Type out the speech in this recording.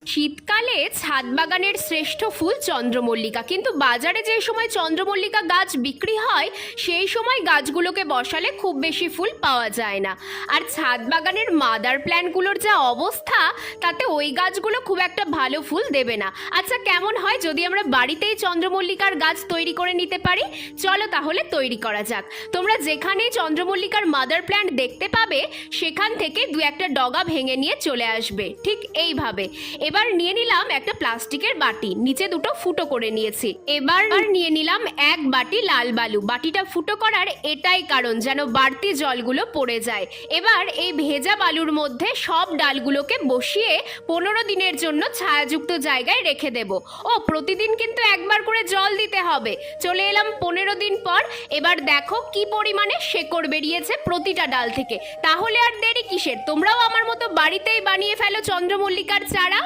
শীতকালে ছাদ বাগানের শ্রেষ্ঠ ফুল চন্দ্রমল্লিকা, কিন্তু বাজারে যে সময় চন্দ্রমল্লিকা গাছ বিক্রি হয় সেই সময় গাছগুলোকে বসালে খুব বেশি ফুল পাওয়া যায় না। আর ছাদ বাগানের মাদার প্ল্যান্টগুলোর যা অবস্থা, তাতে ওই গাছগুলো খুব একটা ভালো ফুল দেবে না। আচ্ছা, কেমন হয় যদি আমরা বাড়িতেই চন্দ্রমল্লিকার গাছ তৈরি করে নিতে পারি? চলো তাহলে তৈরি করা যাক। তোমরা যেখানেই চন্দ্রমল্লিকার মাদার প্ল্যান্ট দেখতে পাবে সেখান থেকে দু একটা ডগা ভেঙে নিয়ে চলে আসবে, ঠিক এইভাবে। এবার নিয়ে নিলাম একটা প্লাস্টিকের বাটি, নিচে দুটো ফুটো করে নিয়েছি। এবার নিয়ে নিলাম এক বাটি লাল বালু। বাটিটা ফুটো করার এটাই কারণ যেন বাড়তি জলগুলো পড়ে যায়। এবার এই ভেজা বালুর মধ্যে সব ডালগুলোকে বসিয়ে 15 দিনের জন্য ছায়াযুক্ত জায়গায় রেখে দেব। ও প্রতিদিন কিন্তু একবার করে জল দিতে হবে। চলে এলাম 15 দিন পর। এবার দেখো কি পরিমাণে শেকড় বেরিয়েছে প্রতিটা ডাল থেকে। তাহলে আর দেরি কিসের? তোমরাও আমার মতো বাড়িতেই বানিয়ে ফেলো চন্দ্রমল্লিকার চারা।